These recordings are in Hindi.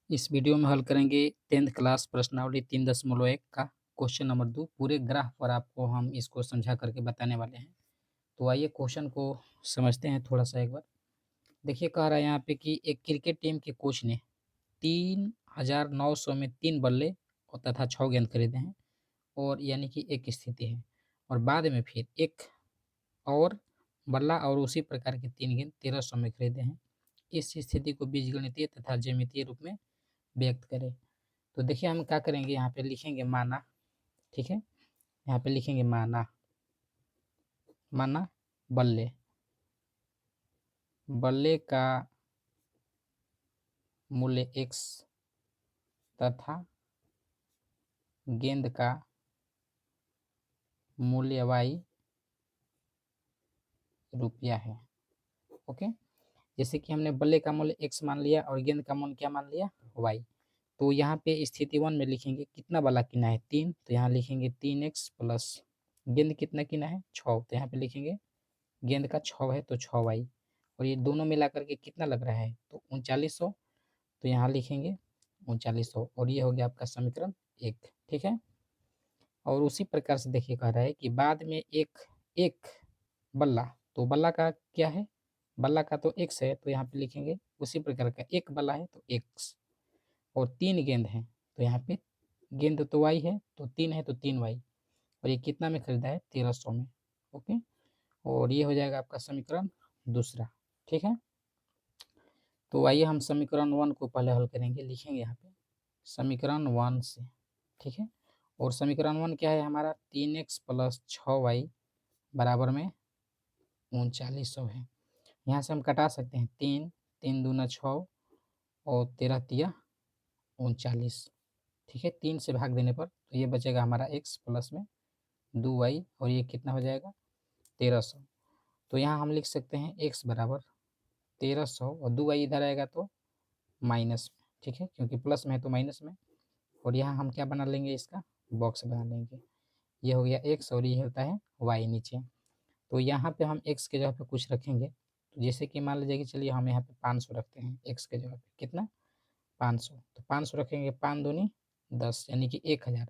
इस वीडियो में हल करेंगे 10th क्लास प्रश्नावली 3.1 का क्वेश्चन नंबर 2। पूरे ग्राफ पर आपको हम इसको समझा करके बताने वाले हैं। तो आइए क्वेश्चन को समझते हैं थोड़ा सा एक बार। देखिए कह रहा है यहाँ पे कि एक क्रिकेट टीम के कोच ने 3,900 में 3 बल्ले और तथा 6 गेंद खरीदे हैं, और यानी कि एक स्थिति है, और बाद में फिर एक और बल्ला और उसी प्रकार के 3 गेंद 1,300 में खरीदे हैं। इस स्थिति को बीजगणितीय तथा ज्यामितीय रूप में व्यक्त करें। तो देखिए हम क्या करेंगे, यहाँ पे लिखेंगे माना। ठीक है, यहाँ पे लिखेंगे माना। माना बल्ले, बल्ले का मूल्य x तथा गेंद का मूल्य y रुपया है। ओके, जैसे कि हमने बल्ले का मूल्य x मान लिया और गेंद का मूल्य क्या मान लिया, y। तो यहाँ पे स्थिति 1 में लिखेंगे कितना बल्ला किना है 3, तो यहाँ लिखेंगे 3x प्लस गेंद कितना किना है 6, तो यहाँ पे लिखेंगे गेंद का 6 है तो 6y, और ये दोनों मिला करके कितना लग रहा है तो 3900, तो यहाँ लिखेंगे 3900, और ये हो गया आपका समीकरण 1। ठीक है, और उसी प्रकार से देखिए कह रहा है कि बाद में एक एक बल्ला, तो बल्ला का क्या है, बल्ला का तो x है, तो यहाँ पे लिखेंगे उसी प्रकार का एक बल्ला है तो x, और 3 गेंद है तो यहाँ पे गेंद तो y है तो 3 है तो 3y, और ये कितना में खरीदा है 1,300 में। ओके, और ये हो जाएगा आपका समीकरण दूसरा। ठीक है, तो आइए हम समीकरण 1 को पहले हल करेंगे। लिखेंगे यहाँ पे समीकरण 1 से। ठीक है, और समीकरण 1 क्या है हमारा, 3x प्लस 6y बराबर में 3900 है। यहाँ से हम कटा सकते हैं 3, 3 दूना 6 और 13 तिया 39। ठीक है, 3 से भाग देने पर तो ये बचेगा हमारा x प्लस में 2y, और ये कितना हो जाएगा 1,300। तो यहाँ हम लिख सकते हैं x बराबर 1,300, और 2y इधर आएगा तो माइनस में। ठीक है, क्योंकि प्लस में है तो माइनस में, और यहाँ हम क्या बना लेंगे, इसका बॉक्स बना लेंगे। ये हो गया x और ये होता है y नीचे। तो यहाँ पे हम x के जगह पे कुछ रखेंगे, तो जैसे कि मान लीजिए कि चलिए हम यहाँ पे 500 रखते हैं x के जगह पे, कितना 500, तो 500 रखेंगे, 5 दूनी 10 यानी कि 1,000।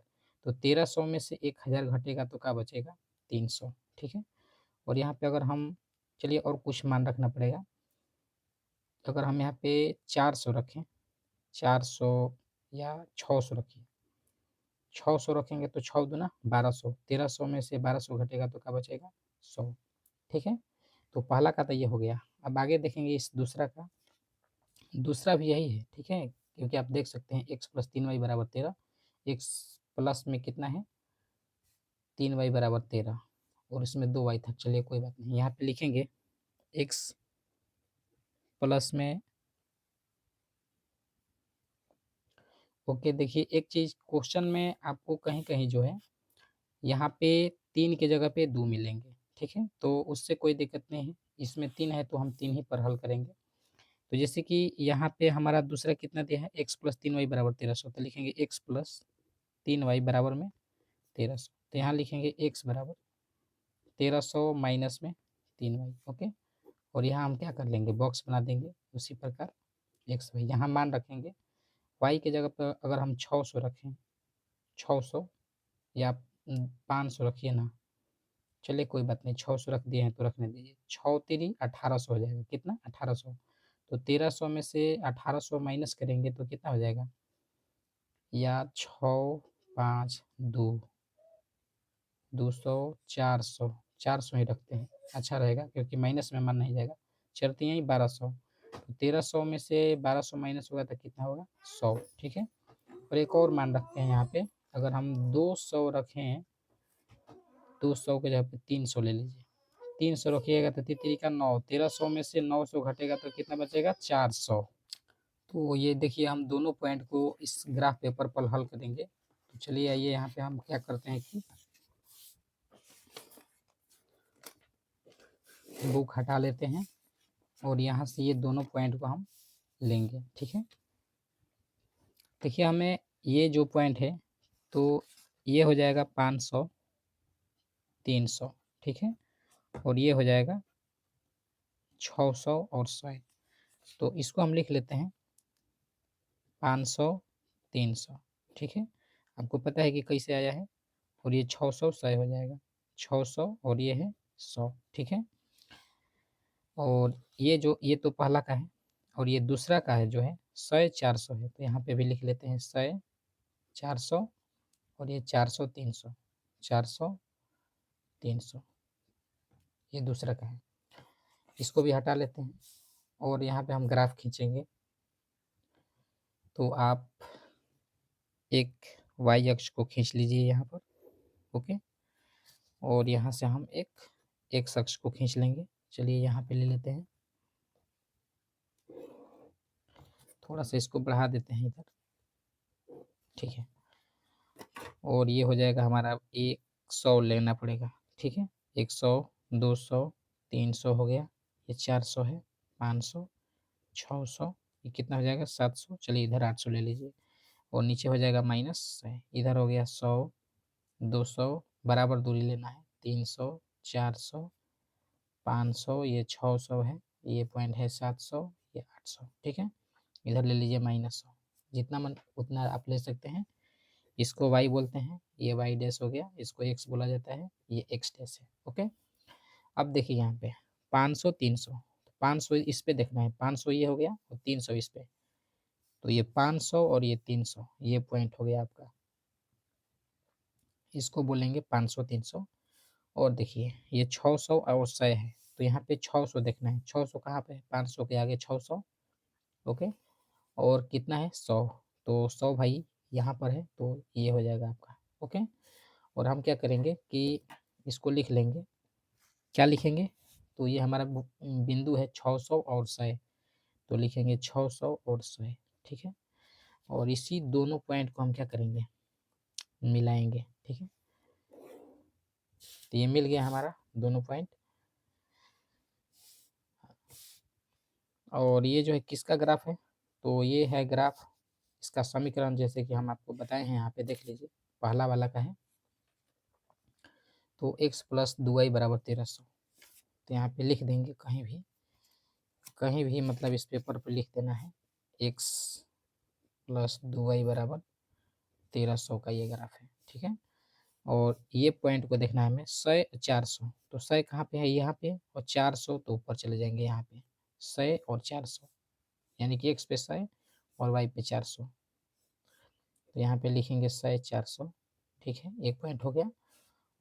तो 1,300 में से 1,000 घटेगा तो क्या बचेगा 300। ठीक है, और यहाँ पे अगर हम, चलिए और कुछ मान रखना पड़ेगा, तो अगर हम यहाँ पे 400 रखें, 400 या 600 रखिए, 600 रखेंगे तो 6 दूना 1200, 1,300 में से 1200 घटेगा तो क्या बचेगा 100। ठीक है, तो पहला का तो ये हो गया। अब आगे देखेंगे इस दूसरा का, दूसरा भी यही है। ठीक है, क्योंकि आप देख सकते हैं x प्लस 3y बराबर 13, x प्लस में कितना है 3y बराबर 13, और इसमें 2y था। चलिए कोई बात नहीं, यहाँ पे लिखेंगे x प्लस में, ओके। देखिए एक चीज़ क्वेश्चन में आपको कहीं कहीं जो है यहाँ पे 3 की जगह पे 2 मिलेंगे। ठीक है, तो उससे कोई दिक्कत नहीं है, इसमें 3 है तो हम 3 ही पर हल करेंगे। तो जैसे कि यहाँ पे हमारा दूसरा कितना दिया है, x प्लस 3y बराबर 1,300, तो लिखेंगे x प्लस 3y बराबर में 1,300, तो यहाँ लिखेंगे x बराबर 1,300 माइनस में 3y। ओके, और यहाँ हम क्या कर लेंगे, बॉक्स बना देंगे उसी प्रकार x y, यहाँ मान रखेंगे y की जगह पर अगर हम 600 रखें, 600 या 500 रखिए ना, चलिए कोई बात नहीं, 600 रख दिए हैं तो रखने दीजिए, 6 तिरी 1800 हो जाएगा, कितना 1800, तो 1,300 में से 1800 माइनस करेंगे तो कितना हो जाएगा, या 6 5 2 200 400, 400 ही रखते हैं, अच्छा रहेगा क्योंकि माइनस में मन नहीं जाएगा। चलती हैं 1200, तो 1,300 में से 1200 माइनस होगा तो कितना होगा 100। ठीक है, और एक और मान रखते हैं यहाँ पे, अगर हम 200 रखें, 200 के जगह पे 300 ले लीजिए, 300 रखिएगा तो तितरी का 9, 1,300 में से 900 घटेगा तो कितना बचेगा 400। तो ये देखिए हम दोनों पॉइंट को इस ग्राफ पेपर पर हल करेंगे। तो चलिए आइए यहाँ पे हम क्या करते हैं कि बुक हटा लेते हैं, और यहाँ से ये दोनों पॉइंट को हम लेंगे। ठीक है, देखिए हमें ये जो पॉइंट है तो ये हो जाएगा 500 300। ठीक है, और ये हो जाएगा 600 और 100, तो इसको हम लिख लेते हैं 500 300, ठीक है। आपको पता है कि कैसे आया है, और ये 600 100 हो जाएगा, 600 और ये है 100, ठीक है। और ये तो पहला का है, और ये दूसरा का है जो है 100 400 है, तो यहाँ पे भी लिख लेते हैं 100 400, और ये 400 300, 400 300, ये दूसरा का है। इसको भी हटा लेते हैं, और यहाँ पे हम ग्राफ खींचेंगे। तो आप एक वाई अक्ष को खींच लीजिए यहाँ पर, ओके। और यहाँ से हम एक एक्स अक्ष को खींच लेंगे। चलिए यहाँ पे ले लेते हैं, थोड़ा सा इसको बढ़ा देते हैं इधर, ठीक है। और ये हो जाएगा हमारा 100 लेना पड़ेगा, ठीक है। 100 200 300 हो गया, ये 400 है, 500 600, ये कितना हो जाएगा 700। चलिए इधर 800 ले लीजिए, और नीचे हो जाएगा -100, इधर हो गया 100 200, बराबर दूरी लेना है, 300 400 500, ये 600 है, ये पॉइंट है 700, ये 800, ठीक है। इधर ले लीजिए -100, जितना मन उतना आप ले सकते हैं। इसको वाई बोलते हैं, ये वाई डैश हो गया, इसको एक्स बोला जाता है, ये एक्स डैश है, ओके। अब देखिए यहाँ पे 500 300, 500 इस पे देखना है, 500 ये हो गया और 300 इस पे, तो ये 500 और ये 300, ये पॉइंट हो गया आपका, इसको बोलेंगे 500 300। और देखिए ये 600 और 100 है, तो यहाँ पे 600 देखना है, 600 कहाँ पे है, 500 के आगे 600, ओके। और कितना है 100, तो 100 भाई यहाँ पर है, तो ये हो जाएगा आपका, ओके। और हम क्या करेंगे कि इसको लिख लेंगे, क्या लिखेंगे, तो ये हमारा बिंदु है 600 और 100, तो लिखेंगे 600 और 100, ठीक है। और इसी दोनों पॉइंट को हम क्या करेंगे, मिलाएंगे, ठीक है। तो ये मिल गया हमारा दोनों पॉइंट। और ये जो है किसका ग्राफ है, तो ये है ग्राफ, इसका समीकरण जैसे कि हम आपको बताए हैं, यहाँ पे देख लीजिए, पहला वाला का है। तो x प्लस 2y बराबर 1300, तो यहाँ पे लिख देंगे, कहीं भी मतलब इस पेपर पर लिख देना है, x प्लस 2y बराबर 1300 का ये ग्राफ है, ठीक है। और ये पॉइंट को देखना है हमें 100 400, तो 100 कहाँ पे है, यहाँ पे, और 400 तो ऊपर चले जाएंगे यहाँ पे, 100 और 400, यानी कि x पे 100 और y पे 400, तो यहाँ पे लिखेंगे 100 400, ठीक है, एक पॉइंट हो गया।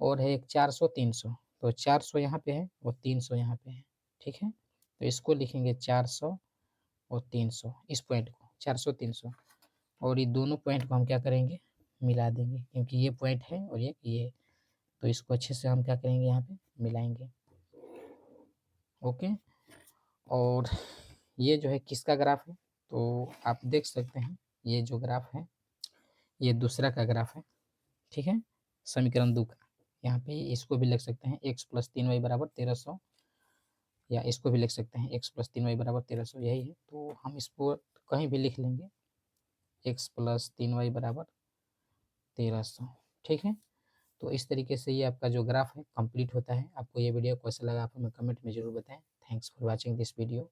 और है एक 400 300, तो 400 यहाँ पे है और 300 यहाँ पे है, ठीक है। तो इसको लिखेंगे 400 और 300, इस पॉइंट को 400 300, और ये दोनों पॉइंट को हम क्या करेंगे, मिला देंगे, क्योंकि ये पॉइंट है और ये, तो इसको अच्छे से हम क्या करेंगे, यहाँ पे मिलाएंगे, ओके। और ये जो है किसका ग्राफ है, तो आप देख सकते हैं, ये जो ग्राफ है ये दूसरा का ग्राफ है, ठीक है, समीकरण 2 का। यहाँ पे इसको भी लिख सकते हैं, x प्लस 3y बराबर 1300, या इसको भी लिख सकते हैं x प्लस 3y बराबर 1300, यही है। तो हम इसको कहीं भी लिख लेंगे, x प्लस 3y बराबर 1300, ठीक है। तो इस तरीके से ये आपका जो ग्राफ है कंप्लीट होता है। आपको ये वीडियो कैसा लगा आप हमें कमेंट में ज़रूर बताएं। Thanks for watching this video.